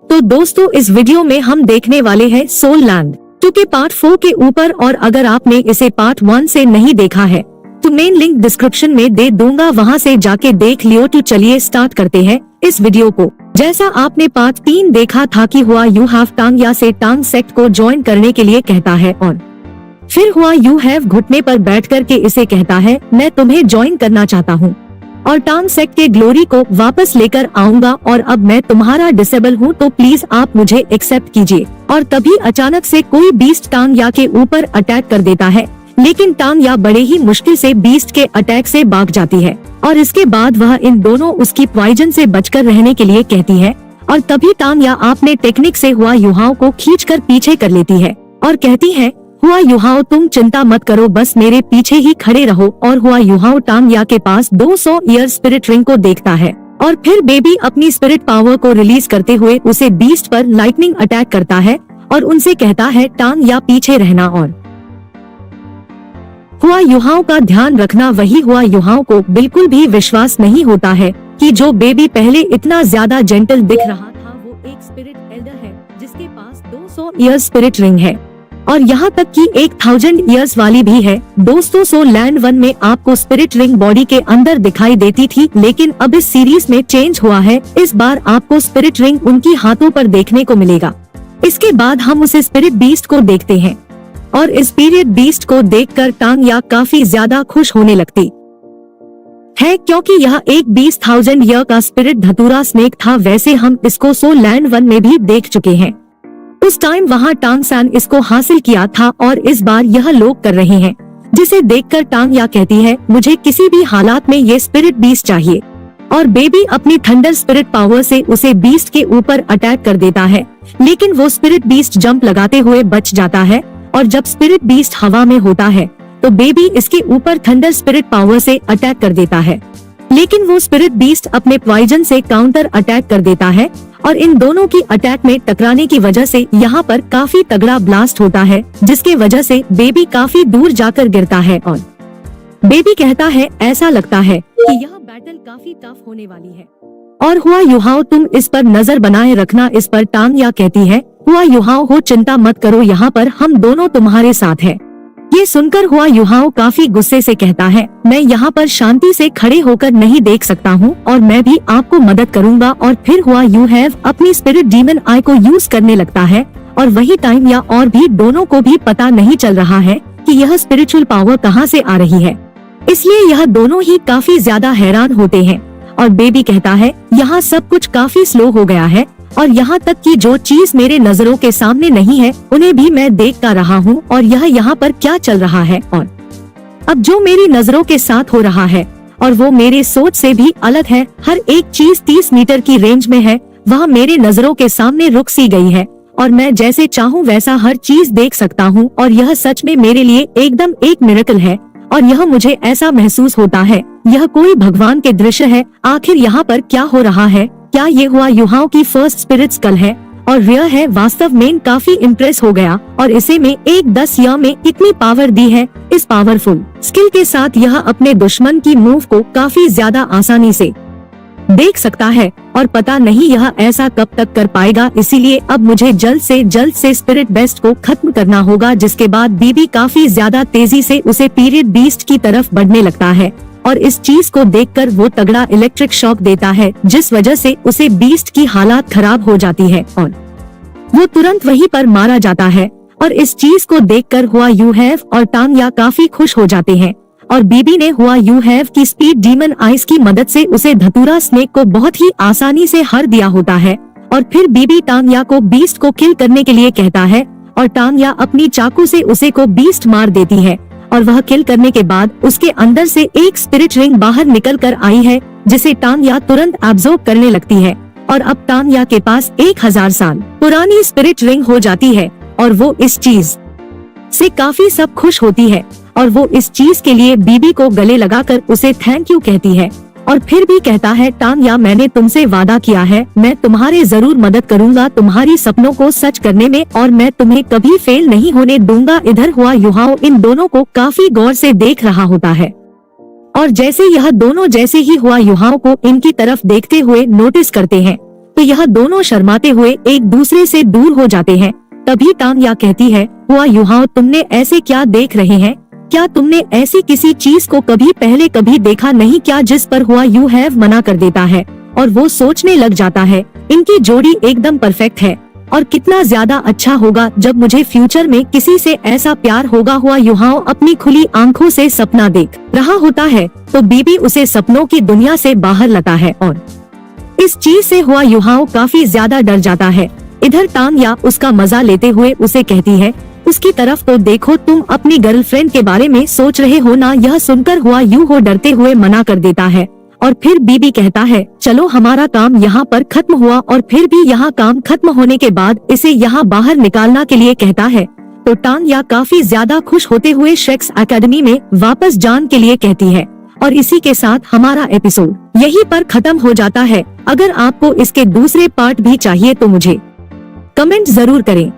तो दोस्तों इस वीडियो में हम देखने वाले हैं सोल लैंड 2 के पार्ट 4 के ऊपर, और अगर आपने इसे पार्ट 1 से नहीं देखा है तो मेन लिंक डिस्क्रिप्शन में दे दूंगा, वहां से जाके देख लियो। तो चलिए स्टार्ट करते हैं इस वीडियो को। जैसा आपने पार्ट 3 देखा था कि हुआ यू हैव टांग या से टांग सेक्ट को ज्वाइन करने के लिए कहता है, और फिर हुआ यू हैव घुटने पर बैठ कर के इसे कहता है मैं तुम्हें ज्वाइन करना चाहता हूँ और टांग सेक्ट के ग्लोरी को वापस लेकर आऊंगा, और अब मैं तुम्हारा डिसेबल हूँ तो प्लीज आप मुझे एक्सेप्ट कीजिए। और तभी अचानक से कोई बीस्ट टांग या के ऊपर अटैक कर देता है, लेकिन टांग या बड़े ही मुश्किल से बीस्ट के अटैक से भाग जाती है, और इसके बाद वह इन दोनों उसकी पॉइजन से बचकर रहने के लिए कहती है। और तभी टांग या आपने टेक्निक से हुआ युहाओं को खींचकर पीछे कर लेती है और कहती है हुआ युहाओ तुम चिंता मत करो, बस मेरे पीछे ही खड़े रहो। और हुआ युहाओ टांग या के पास 200 ईयर स्पिरिट रिंग को देखता है, और फिर बेबी अपनी स्पिरिट पावर को रिलीज करते हुए उसे बीस्ट पर लाइटनिंग अटैक करता है और उनसे कहता है टांग या पीछे रहना। और हुआ युहाओं का ध्यान रखना। वही हुआ युहाओं को बिल्कुल भी विश्वास नहीं होता है कि जो बेबी पहले इतना ज्यादा जेंटल दिख रहा था वो एक स्पिरिट एल्डर है जिसके पास 200 ईयर स्पिरिट रिंग है, और यहाँ तक कि 1000 ईयर्स वाली भी है। दोस्तों सोल लैंड 1 में आपको स्पिरिट रिंग बॉडी के अंदर दिखाई देती थी, लेकिन अब इस सीरीज में चेंज हुआ है। इस बार आपको स्पिरिट रिंग उनकी हाथों पर देखने को मिलेगा। इसके बाद हम उसे स्पिरिट बीस्ट को देखते हैं, और इस पीरियड बीस्ट को देखकर टांग या काफी ज्यादा खुश होने लगती है, क्योंकि यह एक 20,000 ईयर का स्पिरिट धतूरा स्नेक था। वैसे हम इसको सोल लैंड 1 में भी देख चुके हैं। उस टाइम वहाँ टांग सैन इसको हासिल किया था, और इस बार यह लोग कर रहे हैं, जिसे देखकर टांग या कहती है मुझे किसी भी हालात में ये स्पिरिट बीस्ट चाहिए। और बेबी अपनी थंडर स्पिरिट पावर से उसे बीस्ट के ऊपर अटैक कर देता है, लेकिन वो स्पिरिट बीस्ट जंप लगाते हुए बच जाता है। और जब स्पिरिट बीस्ट हवा में होता है तो बेबी इसके ऊपर थंडर स्पिरिट पावर से अटैक कर देता है, लेकिन वो स्पिरिट बीस्ट अपने पॉइजन से काउंटर अटैक कर देता है, और इन दोनों की अटैक में टकराने की वजह से यहाँ पर काफी तगड़ा ब्लास्ट होता है, जिसके वजह से बेबी काफी दूर जाकर गिरता है। और बेबी कहता है ऐसा लगता है कि यह बैटल काफी टफ होने वाली है, और हुआ युहाओ तुम इस पर नजर बनाए रखना। इस पर टांग या कहती है हुआ युहाओ हो चिंता मत करो, यहाँ पर हम दोनों तुम्हारे साथ हैं। ये सुनकर हुआ युहाओ काफी गुस्से से कहता है मैं यहाँ पर शांति से खड़े होकर नहीं देख सकता हूँ, और मैं भी आपको मदद करूँगा। और फिर हुआ यू हैव अपनी स्पिरिट डीमन आई को यूज करने लगता है, और वही टाइम या और भी दोनों को भी पता नहीं चल रहा है कि यह स्पिरिचुअल पावर कहाँ से आ रही है, इसलिए यह दोनों ही काफी ज्यादा हैरान होते हैं। और बेबी कहता है यहाँ सब कुछ काफी स्लो हो गया है, और यहाँ तक कि जो चीज मेरे नजरों के सामने नहीं है उन्हें भी मैं देखता रहा हूँ, और यह यहाँ पर क्या चल रहा है, और अब जो मेरी नजरों के साथ हो रहा है और वो मेरे सोच से भी अलग है। हर एक चीज 30 मीटर की रेंज में है, वह मेरे नजरों के सामने रुक सी गई है, और मैं जैसे चाहूँ वैसा हर चीज देख सकता हूँ, और यह सच में मेरे लिए एकदम एक मिरेकल है। और यह मुझे ऐसा महसूस होता है यह कोई भगवान के दृश्य है। आखिर यहाँ पर क्या हो रहा है? क्या ये हुआ युहाओं की फर्स्ट स्पिरिट स्कल है और रियर है? वास्तव में काफी इम्प्रेस हो गया, और इसे में एक 10 ईयर में इतनी पावर दी है। इस पावरफुल स्किल के साथ यह अपने दुश्मन की मूव को काफी ज्यादा आसानी से देख सकता है, और पता नहीं यह ऐसा कब तक कर पाएगा। इसीलिए अब मुझे जल्द से स्पिरिट बेस्ट को खत्म करना होगा। जिसके बाद बीबी काफी ज्यादा तेजी से उसे पीरियड बीस्ट की तरफ बढ़ने लगता है, और इस चीज को देखकर वो तगड़ा इलेक्ट्रिक शॉक देता है, जिस वजह से उसे बीस्ट की हालात खराब हो जाती है, और वो तुरंत वहीं पर मारा जाता है। और इस चीज को देखकर हुआ यू हैव और टांग या काफी खुश हो जाते हैं, और बीबी ने हुआ यू हैव की स्पीड डीमन आइस की मदद से उसे धतूरा स्नेक को बहुत ही आसानी से हर दिया होता है। और फिर बीबी टांग या को बीस्ट को किल करने के लिए कहता है, और टांग या अपनी चाकू से उसे को बीस्ट मार देती है, और वह किल करने के बाद उसके अंदर से एक स्पिरिट रिंग बाहर निकल कर आई है, जिसे टांग या तुरंत एब्जॉर्ब करने लगती है। और अब टांग या के पास 1000 साल पुरानी स्पिरिट रिंग हो जाती है, और वो इस चीज से काफी सब खुश होती है, और वो इस चीज के लिए बीबी को गले लगाकर उसे थैंक यू कहती है। और फिर भी कहता है टांग या मैंने तुमसे वादा किया है, मैं तुम्हारे जरूर मदद करूंगा तुम्हारी सपनों को सच करने में, और मैं तुम्हें कभी फेल नहीं होने दूंगा। इधर हुआ युहाओ इन दोनों को काफी गौर से देख रहा होता है, और जैसे यह दोनों जैसे ही हुआ युहाओं को इनकी तरफ देखते हुए नोटिस करते हैं, तो यह दोनों शर्माते हुए एक दूसरे से दूर हो जाते हैं। तभी तान्या कहती है, हुआ युहाओ, तुमने ऐसे क्या देख रहे हैं? क्या तुमने ऐसी किसी चीज को कभी पहले कभी देखा नहीं क्या जिस पर हुआ यू हैव मना कर देता है और वो सोचने लग जाता है इनकी जोड़ी एकदम परफेक्ट है और कितना ज्यादा अच्छा होगा जब मुझे फ्यूचर में किसी से ऐसा प्यार होगा। हुआ युहाओ अपनी खुली आंखों से सपना देख रहा होता है तो बीबी उसे सपनों की दुनिया से बाहर लाता है और इस चीज से हुआ युहाओ काफी ज्यादा डर जाता है। इधर तान्या उसका मजा लेते हुए उसे कहती है, उसकी तरफ तो देखो, तुम अपनी गर्लफ्रेंड के बारे में सोच रहे हो ना। यह सुनकर हुआ यू हो डरते हुए मना कर देता है और फिर बीबी कहता है, चलो हमारा काम यहाँ पर खत्म हुआ। और फिर भी यहाँ काम खत्म होने के बाद इसे यहाँ बाहर निकालना के लिए कहता है तो तान्या काफी ज्यादा खुश होते हुए शेक्स एकेडमी में वापस जाने के लिए कहती है। और इसी के साथ हमारा एपिसोड यहीं पर खत्म हो जाता है। अगर आपको इसके दूसरे पार्ट भी चाहिए तो मुझे कमेंट जरूर करें।